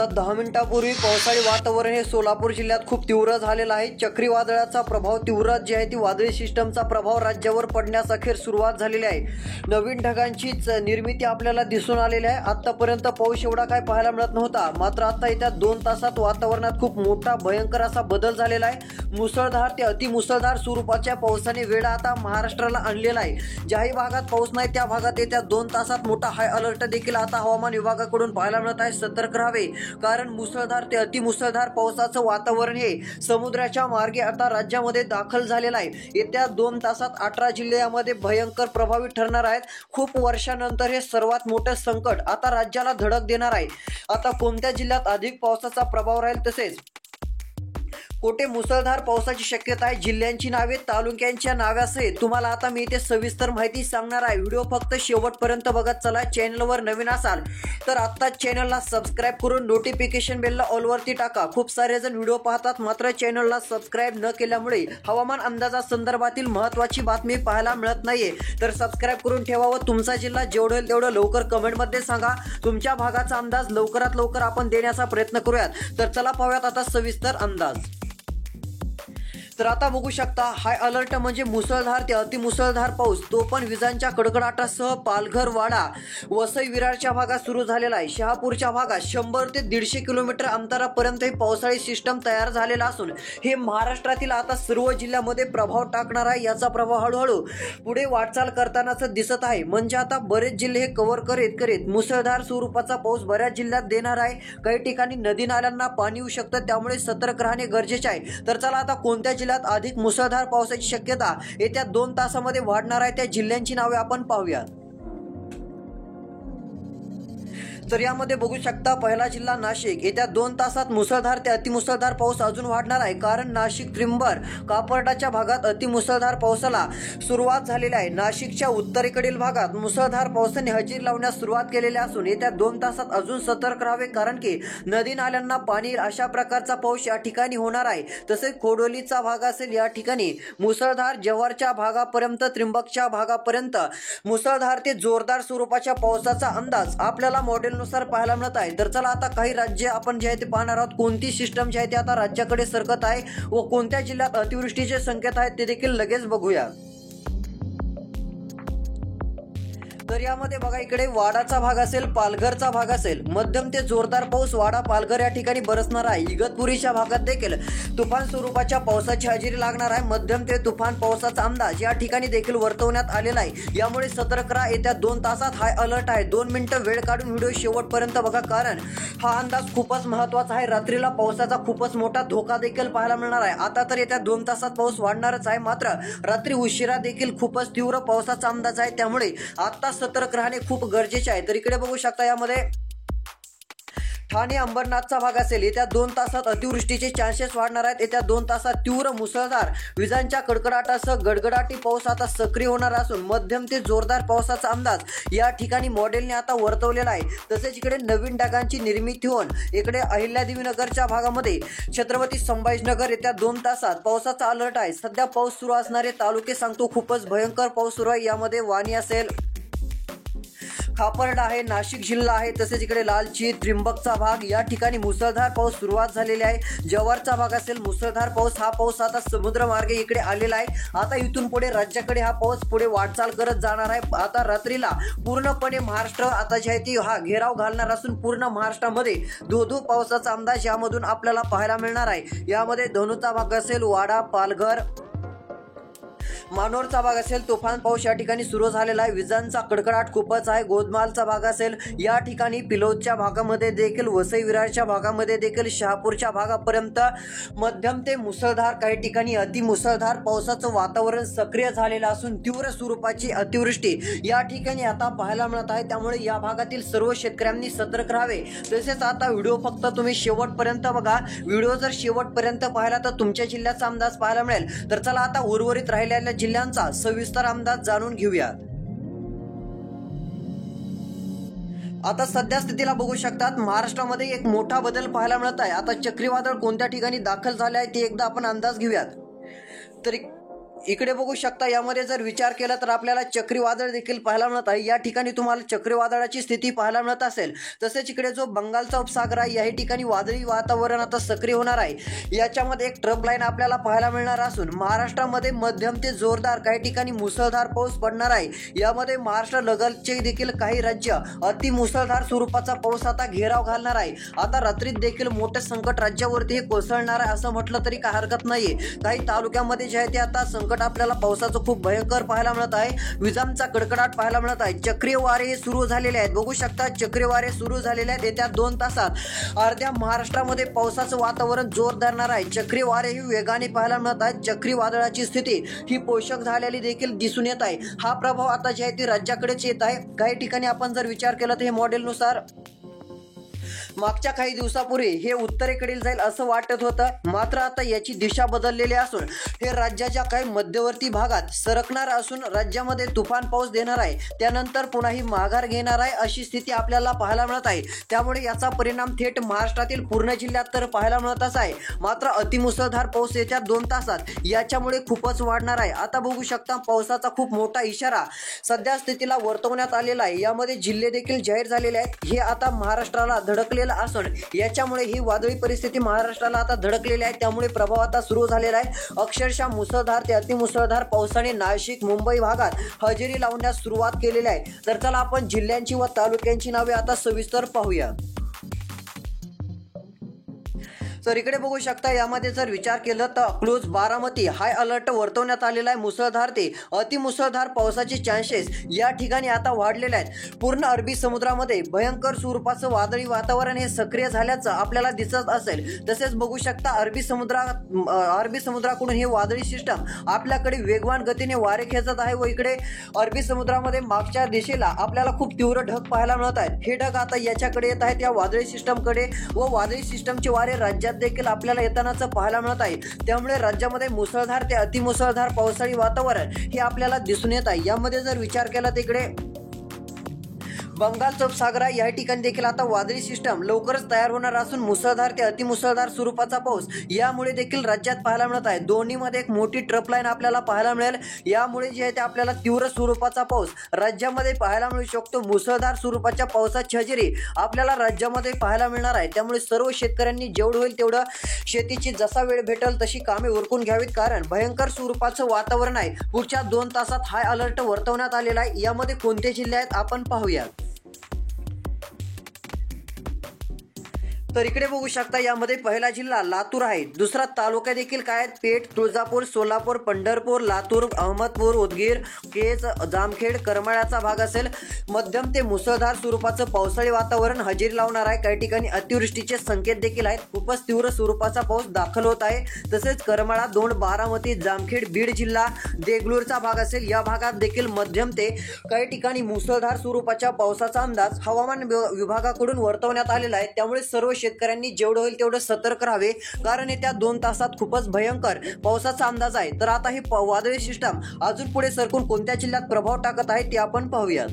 आता 10 मिनिटांपूर्वी पावसाळी वातावरण हे सोलापूर जिल्ह्यात खूप तीव्र झालेलं आहे। चक्रीवादळाचा प्रभाव तीव्र जी आहे ती वादळी सिस्टमचा प्रभाव राज्यावर पडण्यास अखेर सुरुवात झालेली आहे। नवीन ढगांची निर्मिती आपल्याला दिसून आलेली आहे। आतापर्यंत पाऊस एवढा काय पाहायला मिळत नव्हता, मात्र आता येत्या 2 तासात वातावरणात खूप मोठा भयंकर असा बदल झालेला आहे। मुसळधार ते अतिमुसळधार स्वरूपाच्या पावसाने वेढा आता महाराष्ट्राला आणलेला आहे। ज्याही भागात पाऊस नाही त्या भागात येत्या 2 तासात मोठा हाय अलर्ट देखील आता हवामान विभागाकडून पाहायला मिळत आहे। सतर्क राहावे, कारण मुसळधार ते अतिमुसळधार पावसाचं वातावरण हे समुद्राच्या मार्गे आता राज्यामध्ये दाखल झालेलं आहे। येत्या 2 तासात 18 जिल्ह्यामध्ये भयंकर प्रभावित ठरणार आहेत। खूप वर्षानंतर हे सर्वात मोठं संकट आता राज्याला धडक देणार आहे। आता कोणत्या जिल्ह्यात अधिक पावसाचा प्रभाव राहील, तसेच कोठे मुसळधार पावसाची शक्यता आहे, जिल्ह्यांची नावे, तालुक्यांच्या नावासहित तुम्हाला आता मी इथे सविस्तर माहिती सांगणार आहे। व्हिडिओ फक्त शेवटपर्यंत बघत चला। चॅनलवर नवीन असाल तर आत्ताच चॅनलला सबस्क्राईब करून नोटिफिकेशन बेलला ऑल वरती टाका। खूप सारे जण व्हिडिओ पाहतात मात्र चॅनलला सबस्क्राईब न केल्यामुळे हवामान अंदाजासंदर्भातील महत्त्वाची बातमी पाहायला मिळत नाहीये। तर सबस्क्राईब करून ठेवा व तुमचा जिल्हा जेवढं होईल तेवढं लवकर कमेंटमध्ये सांगा। तुमच्या भागाचा अंदाज लवकरात लवकर आपण देण्याचा प्रयत्न करूयात। तर चला पाहूयात आता सविस्तर अंदाज। तर आता बघू शकता, हाय अलर्ट म्हणजे मुसळधार ते अतिमुसळधार पाऊस, तो पण विजांच्या कडकडाटासह पालघर, वाडा, वसई, विरारच्या भागात सुरू झालेला आहे। शहापूरच्या भागात 100 ते 150 किलोमीटर अंतरापर्यंत हे पावसाळी सिस्टम तयार झालेला असून हे महाराष्ट्रातील आता सर्व जिल्ह्यामध्ये प्रभाव टाकणार आहे। याचा प्रभाव हळूहळू पुढे वाटचाल करतानाच दिसत आहे। म्हणजे आता बरेच जिल्हे हे कव्हर करीत मुसळधार स्वरूपाचा पाऊस बऱ्याच जिल्ह्यात देणार आहे। काही ठिकाणी नदी नाल्यांना पाणी येऊ शकतं, त्यामुळे सतर्क राहणे गरजेचे आहे। तर चला आता कोणत्या जिल्ह्यात अधिक मुसळधार पावसाची शक्यता येत्या 2 तासामध्ये वाढणार आहे त्या जिल्ह्यांची नावे आपण पाहूयात। तर यामध्ये बघू शकता, पहिला जिल्हा नाशिक। येत्या 2 तासात मुसळधार ते अतिमुसळधार पाऊस अजून वाढणार आहे, कारण नाशिक, त्रिंबर, कापरडाच्या भागात अतिमुसळधार पावसाला सुरुवात झालेली आहे। नाशिकच्या उत्तरेकडील भागात मुसळधार पावसाने हजेरी लावण्यास सुरुवात केलेली असून येत्या 2 तासात अजून सतर्क राहावे, कारण की नदी नाल्यांना पाणी येईल अशा प्रकारचा पाऊस या ठिकाणी होणार आहे। तसेच खोडोलीचा भाग असेल, या ठिकाणी मुसळधार, जव्हारच्या भागापर्यंत, त्रिंबकच्या भागापर्यंत मुसळधार ते जोरदार स्वरूपाच्या पावसाचा अंदाज आपल्याला मॉडेल नुसार पाहायला मिळत आहे। तर चला आता काही राज्य आपण जे आहे ते पाहणार आहोत, कोणती सिस्टम जी आहे ती आता राज्याकडे सरकत आहे व कोणत्या जिल्ह्यात अतिवृष्टीचे संकेत आहेत ते देखील लगेच बघूया। तर यामध्ये बघा, इकडे वाडाचा भाग असेल, पालघरचा भाग असेल, मध्यम ते जोरदार पाऊस वाडा, पालघर या ठिकाणी बरसणार आहे। इगतपुरीच्या भागात देखील तुफान स्वरूपाच्या पावसाची हजेरी लागणार आहे। मध्यम ते तुफान पावसाचा अंदाज या ठिकाणी देखील वर्तवण्यात आलेला आहे। यामुळे सतर्क राहा। येत्या 2 तासात हाय अलर्ट आहे। 2 मिनिटं वेळ काढून व्हिडिओ शेवटपर्यंत बघा, कारण हा अंदाज खूपच महत्त्वाचा आहे। रात्रीला पावसाचा खूपच मोठा धोका देखील पाहायला मिळणार आहे। आता तर येत्या 2 तासात पाऊस वाढणारच आहे, मात्र रात्री उशिरा देखील खूपच तीव्र पावसाचा अंदाज आहे। त्यामुळे आता सतर्क राहणे खूप गरजेचे आहे। तर इकडे बघू शकता, यामध्ये ठाणे, अंबरनाथचा भाग असेल, येत्या 2 तासात अतिवृष्टीचे चान्सेस वाढणार आहेत। येत्या 2 तासात तीव्र मुसळधार विजांच्या कडकडाटासह गडगडाटी पाऊस आता सक्रिय होणार असून मध्यम ते जोरदार पावसाचा अंदाज या ठिकाणी मॉडेलने आता वर्तवलेला आहे। तसेच इकडे नवीन ढगांची निर्मिती होऊन इकडे अहिल्यादेवीनगरच्या भागामध्ये छत्रपती संभाजीनगर येत्या 2 तासात पावसाचा अलर्ट आहे। सध्या पाऊस सुरू असणारे तालुके सांगतो, खूपच भयंकर पाऊस सुरू आहे। यामध्ये वाणी असेल, खापर्डा आहे, नाशिक जिल्हा आहे, तसेच इकडे लालची, त्रिंबकचा भाग या ठिकाणी मुसळधार पाऊस सुरुवात झालेली आहे। जव्हारचा भाग असेल, मुसळधार पाऊस, हा पाऊस आता समुद्र मार्गे इकडे आलेला आहे। आता इथून पुढे राज्याकडे हा पाऊस पुढे वाटचाल करत जाणार आहे। आता रात्रीला पूर्णपणे महाराष्ट्र आता जे आहे ती हा घेराव घालणार असून पूर्ण महाराष्ट्रामध्ये धो पावसाचा अंदाज यामधून आपल्याला पाहायला मिळणार आहे। यामध्ये धनुचा भाग असेल, वाडा, पालघर, मानोरचा भाग असेल, तुफान पाऊस या ठिकाणी सुरू झालेला आहे। विजांचा कडकडाट खूपच आहे। गोदमालचा भाग असेल, या ठिकाणी पिलोदच्या भागामध्ये देखील, वसई, विरारच्या भागामध्ये देखील, शहापूरच्या भागापर्यंत मध्यम ते मुसळधार, काही ठिकाणी अतिमुसळधार पावसाचं वातावरण सक्रिय झालेलं असून तीव्र स्वरूपाची अतिवृष्टी या ठिकाणी आता पाहायला मिळत आहे। त्यामुळे या भागातील सर्व शेतकऱ्यांनी सतर्क राहावे। तसेच आता व्हिडिओ फक्त तुम्ही शेवटपर्यंत बघा। व्हिडिओ जर शेवटपर्यंत पाहिला तर तुमच्या जिल्ह्याचा अंदाज पाहायला मिळेल। तर चला आता उर्वरित राहिलेल्या जिल्ह्यांचा सविस्तर अंदाज जाणून घेऊयात। आता सध्या स्थितीला बघू शकतात, महाराष्ट्रामध्ये एक मोठा बदल पाहायला मिळत आहे। आता चक्रीवादळ कोणत्या ठिकाणी दाखल झाले आहे ते एकदा आपण अंदाज घेऊयात। तर इकडे बघू शकता यामध्ये जर विचार केला तर आपल्याला चक्रीवादळ देखील पाहायला मिळत आहे। या ठिकाणी तुम्हाला चक्रीवादळाची स्थिती पाहायला मिळत असेल। तसेच इकडे जो बंगालचा उपसागर आहे याही ठिकाणी वादळी वातावरण आता सक्रिय होणार आहे। याच्यामध्ये एक ट्रफ लाईन आपल्याला पाहायला मिळणार असून महाराष्ट्रामध्ये मध्यम ते जोरदार काही ठिकाणी मुसळधार पाऊस पडणार आहे। यामध्ये महाराष्ट्र लगतचे देखील काही राज्य अति मुसळधार स्वरूपाचा पाऊस आता घेराव घालणार आहे। आता रात्रीत देखील मोठे संकट राज्यावरती कोसळणार आहे असं म्हटलं तरी काही हरकत नाहीये। काही तालुक्यामध्ये जे आहे ते आता संकट आपल्याला पावसाचं खूप भयंकर पाहायला मिळत आहे। विजांचा कडकडाट पाहायला मिळत आहे। चक्रीवारे हे सुरू झालेले आहेत। बघू शकता चक्रीवारे सुरू झालेले आहेत। येत्या 2 तासात अर्ध्या महाराष्ट्रामध्ये पावसाचं वातावरण जोर धरणार आहे। चक्रीवारे ही वेगाने पाहायला मिळत आहेत। चक्रीवादळाची स्थिती ही पोषक झालेली देखील दिसून येत आहे। हा प्रभाव आता जे आहे ते राज्याकडेच येत आहे। काही ठिकाणी आपण जर विचार केला तर हे मॉडेलनुसार मागच्या काही दिवसापूर्वी हे उत्तरेकडील जाईल असं वाटत होतं, मात्र आता याची दिशा बदललेली असून हे राज्याच्या काही मध्यवर्ती भागात सरकणार असून राज्यामध्ये तुफान पाऊस देणार आहे। त्यानंतर पुन्हा ही माघार घेणार आहे अशी स्थिती आपल्याला पाहायला मिळत आहे। त्यामुळे याचा परिणाम थेट महाराष्ट्रातील पूर्ण जिल्ह्यात तर पाहायला मिळतच आहे। मात्र अतिमुसळधार पाऊस येत्या 2 तासात याच्यामुळे खूपच वाढणार आहे। आता बघू शकता पावसाचा खूप मोठा इशारा सध्या स्थितीला वर्तवण्यात आलेला आहे। यामध्ये जिल्हे देखील जाहीर झालेले आहेत। हे आता महाराष्ट्राला धडकले असून याच्यामुळे ही वादळी परिस्थिती महाराष्ट्राला आता धडकलेली आहे। त्यामुळे प्रभाव आता सुरू झालेला आहे। अक्षरशः मुसळधार ते अतिमुसळधार पावसाने नाशिक मुंबई भागात हजेरी लावण्यास सुरुवात केलेली आहे। तर चला आपण जिल्ह्यांची व तालुक्यांची नावे आता सविस्तर पाहूया। तर इकडे बघू शकता यामध्ये जर विचार केला तर अकलूज बारामती हाय अलर्ट वर्तवण्यात आलेला आहे। मुसळधार ते अतिमुसळधार पावसाचे चान्सेस या ठिकाणी आता वाढलेले आहेत। पूर्ण अरबी समुद्रामध्ये भयंकर स्वरूपाचं वादळी वातावरण हे सक्रिय झाल्याचं आपल्याला दिसत असेल। तसेच बघू शकता अरबी समुद्राकडून हे वादळी सिस्टम आपल्याकडे वेगवान गतीने वारे खेचत आहे व इकडे अरबी समुद्रामध्ये मागच्या दिशेला आपल्याला खूप तीव्र ढग पाहायला मिळत आहेत। हे ढग आता याच्याकडे येत आहेत या वादळी सिस्टमकडे व वादळी सिस्टमचे वारे राज्यात देखील आपल्याला येतानाच पाहायला मिळत आहे। त्यामुळे राज्यामध्ये मुसळधार ते अतिमुसळधार पावसाळी वातावरण हे आपल्याला दिसून येत आहे। यामध्ये जर विचार केला तिकडे बंगालचा उपसागर या ठिकाणी देखील आता वादळी सिस्टम लवकरच तयार होणार असून मुसळधार ते अतिमुसळधार स्वरूपाचा पाऊस यामुळे देखील राज्यात पाहायला मिळत आहे। दोन्हीमध्ये एक मोठी ट्रफ लाईन आपल्याला पाहायला मिळेल। यामुळे जे आहे ते आपल्याला तीव्र स्वरूपाचा पाऊस राज्यामध्ये पाहायला मिळू शकतो। मुसळधार स्वरूपाच्या पावसाची हजेरी आपल्याला राज्यामध्ये पाहायला मिळणार आहे। त्यामुळे सर्व शेतकऱ्यांनी जेवढं होईल तेवढं शेतीची जसा वेळ भेटेल तशी कामे उरकून घ्यावीत, कारण भयंकर स्वरूपाचं वातावरण आहे। पुढच्या 2 तासात हाय अलर्ट वर्तवण्यात आलेला आहे। यामध्ये कोणते जिल्हे आहेत आपण पाहूया। तर इकडे बघू शकता यामध्ये पहिला जिल्हा लातूर आहे। दुसरा तालुका देखील काय आहेत पेठ, तुळजापूर, सोलापूर, पंढरपूर, लातूर, अहमदपूर, उदगीर, केज, जामखेड, करमाळ्याचा भाग असेल। मध्यम ते मुसळधार स्वरूपाचं पावसाळी वातावरण हजेरी लावणार आहे। काही ठिकाणी अतिवृष्टीचे संकेत देखील आहेत। खूपच तीव्र स्वरूपाचा पाऊस दाखल होत आहे। तसेच करमाळा, दोंड, बारामती, जामखेड, बीड जिल्हा, देगलूरचा भाग असेल। या भागात देखील मध्यम ते काही ठिकाणी मुसळधार स्वरूपाच्या पावसाचा अंदाज हवामान विभागाकडून वर्तवण्यात आलेला आहे। त्यामुळे सर्व शेतकऱ्यांनी जेवढं होईल तेवढं सतर्क राहावे, कारण येत्या 2 तासात खूपच भयंकर पावसाचा अंदाज आहे। तर आता हे वादळी सिस्टम अजून पुढे सरकून कोणत्या जिल्ह्यात प्रभाव टाकत आहे ते आपण पाहूया।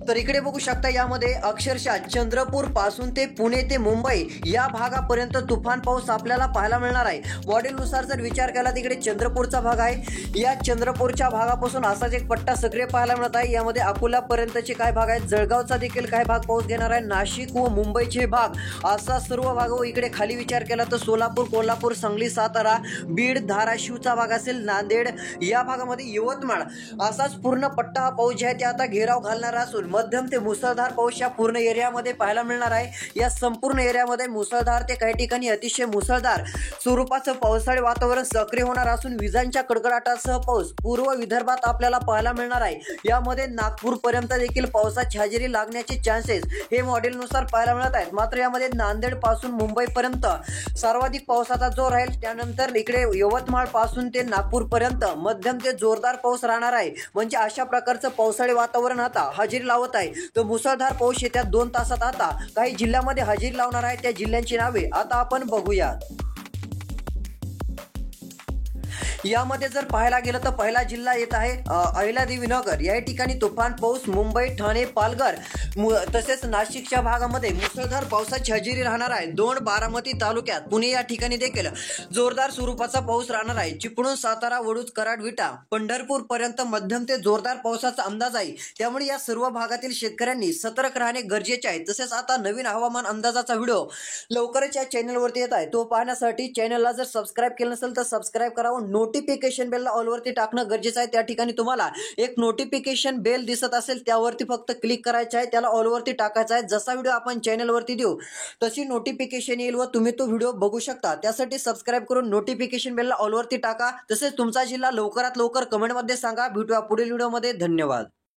तर इकडे बघू शकता यामध्ये अक्षरशः चंद्रपूर पासून ते पुणे ते मुंबई या भागापर्यंत तुफान पाऊस आपल्याला पाहायला मिळणार आहे। मॉडेलनुसार जर विचार केला तिकडे चंद्रपूरचा भाग आहे। या चंद्रपूरच्या भागापासून असाच एक पट्टा सक्रिय पाहायला मिळत आहे। यामध्ये अकोलापर्यंतचे काय भाग आहेत, जळगावचा देखील काय भाग पाऊस घेणार आहे, नाशिक व मुंबईचे भाग असा सर्व भाग व इकडे खाली विचार केला तर सोलापूर, कोल्हापूर, सांगली, सातारा, बीड, धाराशिवचा भाग असेल, नांदेड या भागामध्ये यवतमाळ असाच पूर्ण पट्टा हा पाऊस जे आहे ते आता घेराव घालणार असून मध्यम ते मुसळधार पाऊस या पूर्ण एरियामध्ये पाहायला मिळणार आहे। या संपूर्ण एरियामध्ये मुसळधार ते काही ठिकाणी अतिशय मुसळधार स्वरूपाचं पावसाळी वातावरण सक्रिय होणार असून विजांच्या कडकडाटासह पाऊस पूर्व विदर्भात आपल्याला पाहायला मिळणार आहे। यामध्ये नागपूर पर्यंत देखील पावसाची हजेरी लागण्याचे चान्सेस हे मॉडेलनुसार पाहायला मिळत आहेत। मात्र यामध्ये नांदेड पासून मुंबई पर्यंत सर्वाधिक पावसाचा जोर राहील। त्यानंतर इकडे यवतमाळ पासून ते नागपूर पर्यंत मध्यम ते जोरदार पाऊस राहणार आहे। म्हणजे अशा प्रकारचं पावसाळी वातावरण आता हजेरी लावत आहे। तो मुसळधार पाऊस येत्या 2 तासात आता काही जिल्ह्यामध्ये हजेरी लावणार आहे। त्या जिल्ह्यांची नावे आता आपण बघूया। यामध्ये जर पाहायला गेलं तर पहिला जिल्हा येत आहे अहिल्यादेवी नगर. या ठिकाणी तुफान पाऊस. मुंबई, ठाणे, पालघर तसेच नाशिकच्या भागामध्ये मुसळधार पावसाची हजेरी राहणार आहे. दोन बारामती तालुक्यात, पुणे या ठिकाणी देखील जोरदार स्वरूपाचा पाऊस राहणार आहे. चिपळूण, सातारा, वडूज, कराड, विटा, पंढरपूर पर्यंत मध्यम ते जोरदार पावसाचा अंदाज आहे. त्यामुळे या सर्व भागातील शेतकऱ्यांनी सतर्क राहणे गरजेचे आहे. तसेच आता नवीन हवामान अंदाजाचा व्हिडिओ लवकरच या चॅनलवरती येत आहे. तो पाहण्यासाठी चॅनलला जर सबस्क्राईब केलं नसेल तर सबस्क्राईब करा व नोटिफिकेशन बेलला ऑलवरती टाकणं गरजेचं आहे. त्या ठिकाणी तुम्हाला एक नोटिफिकेशन बेल दिसत असेल त्यावरती फक्त क्लिक करायचं आहे, त्याला ऑलवरती टाकायचं आहे. जसा व्हिडिओ आपण चॅनलवरती देऊ तशी नोटिफिकेशन येईल व तुम्ही तो व्हिडिओ बघू शकता. त्यासाठी सबस्क्राईब करून नोटिफिकेशन बेलला ऑलवरती टाका. तसेच तुमचा जिल्हा लवकरात लवकर कमेंटमध्ये सांगा. भेटूया पुढील व्हिडिओमध्ये. धन्यवाद.